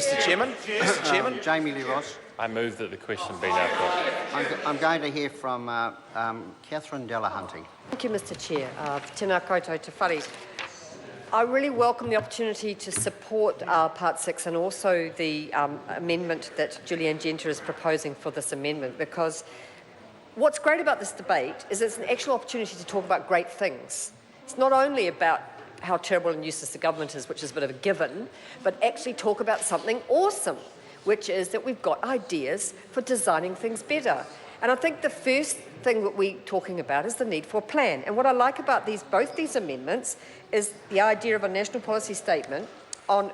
Mr Chairman. Jamie Lee Ross. I move that the question be now put. I'm going to hear from Catherine Delahunty. Thank you, Mr Chair. Tēnā koutou te whare. I really welcome the opportunity to support Part 6 and also the amendment that Julianne Genter is proposing for this amendment, because what's great about this debate is it's an actual opportunity to talk about great things. It's not only about how terrible and useless the government is, which is a bit of a given, but actually talk about something awesome, which is that we've got ideas for designing things better. And I think the first thing that we're talking about is the need for a plan. And what I like about both these amendments is the idea of a national policy statement on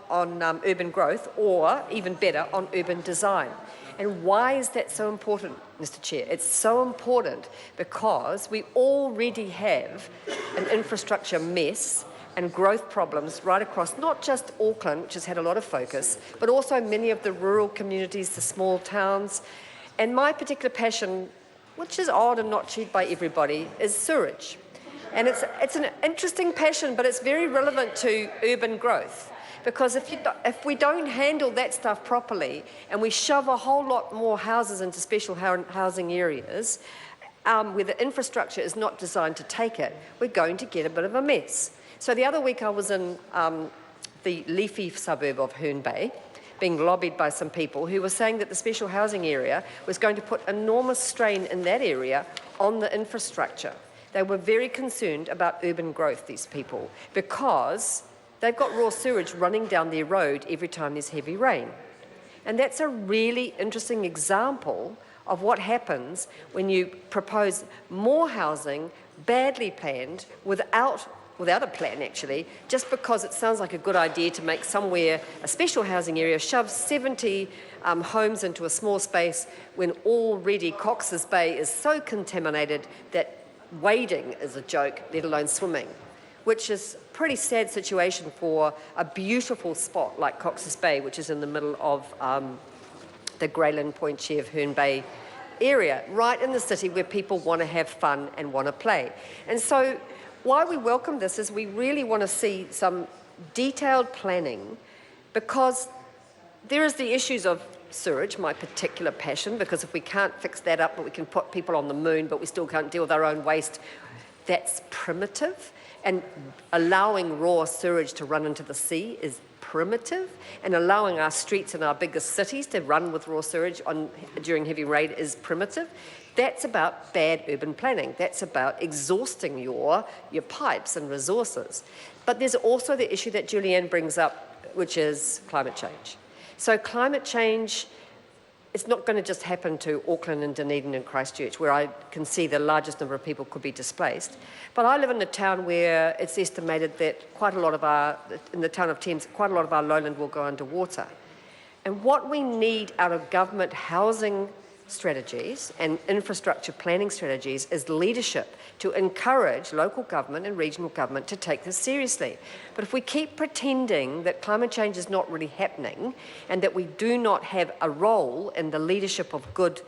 urban growth, or even better, on urban design. And why is that so important, Mr Chair? It's so important because we already have an infrastructure mess and growth problems right across not just Auckland, which has had a lot of focus, but also many of the rural communities, the small towns. And my particular passion, which is odd and not shared by everybody, is sewerage. And it's an interesting passion, but it's very relevant to urban growth. Because if we don't handle that stuff properly and we shove a whole lot more houses into special housing areas where the infrastructure is not designed to take it, we're going to get a bit of a mess. So the other week I was in the leafy suburb of Herne Bay, being lobbied by some people who were saying that the special housing area was going to put enormous strain in that area on the infrastructure. They were very concerned about urban growth, these people, because they've got raw sewage running down their road every time there's heavy rain. And that's a really interesting example of what happens when you propose more housing, badly planned, without a plan actually, just because it sounds like a good idea to make somewhere a special housing area, shove 70 homes into a small space when already Cox's Bay is so contaminated that wading is a joke, let alone swimming, which is a pretty sad situation for a beautiful spot like Cox's Bay, which is in the middle of the Greyland Point Share of Herne Bay area, right in the city where people want to have fun and want to play. And so why we welcome this is we really want to see some detailed planning, because there is the issues of sewage, my particular passion, because if we can't fix that up, but we can put people on the moon, but we still can't deal with our own waste, that's primitive. And allowing raw sewage to run into the sea is primitive, and allowing our streets in our biggest cities to run with raw sewage during heavy rain is primitive. That's about bad urban planning. That's about exhausting your pipes and resources. But there's also the issue that Julianne brings up, which is climate change. So climate change, it's not going to just happen to Auckland and Dunedin and Christchurch, where I can see the largest number of people could be displaced. But I live in a town where it's estimated that in the town of Thames, quite a lot of our lowland will go underwater. And what we need out of government housing strategies and infrastructure planning strategies is leadership to encourage local government and regional government to take this seriously. But if we keep pretending that climate change is not really happening and that we do not have a role in the leadership of good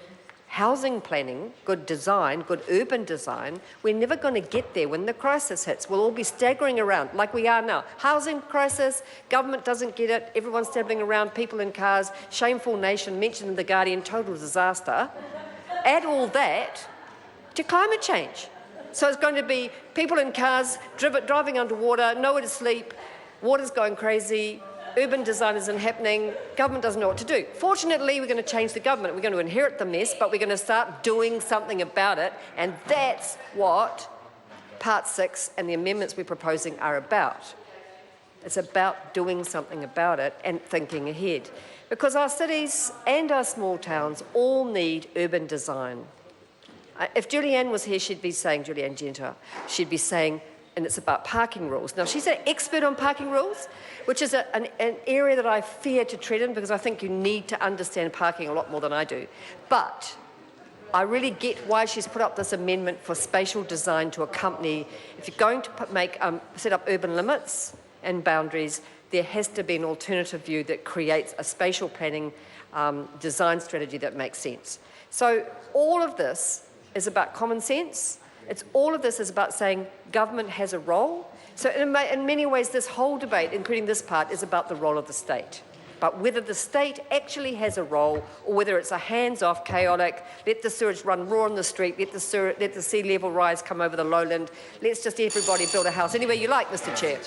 housing planning, good design, good urban design, we're never going to get there when the crisis hits. We'll all be staggering around like we are now. Housing crisis, government doesn't get it, everyone's staggering around, people in cars, shameful nation, mentioned in The Guardian, total disaster. Add all that to climate change. So it's going to be people in cars, driving underwater, nowhere to sleep, water's going crazy, urban design isn't happening, government doesn't know what to do. Fortunately, we're going to change the government. We're going to inherit the mess, but we're going to start doing something about it, and that's what Part 6 and the amendments we're proposing are about. It's about doing something about it and thinking ahead. Because our cities and our small towns all need urban design. If Julianne was here, she'd be saying, Julianne Genter, she'd be saying, and it's about parking rules. Now, she's an expert on parking rules, which is an area that I fear to tread in, because I think you need to understand parking a lot more than I do. But I really get why she's put up this amendment for spatial design to accompany. If you're going to set up urban limits and boundaries, there has to be an alternative view that creates a spatial planning design strategy that makes sense. So all of this is about common sense. All of this is about saying government has a role. So in many ways, this whole debate, including this part, is about the role of the state. but whether the state actually has a role or whether it's a hands-off, chaotic, let the sewage run raw on the street, let the sea level rise come over the lowland, let's just everybody build a house anywhere you like, Mr Chair.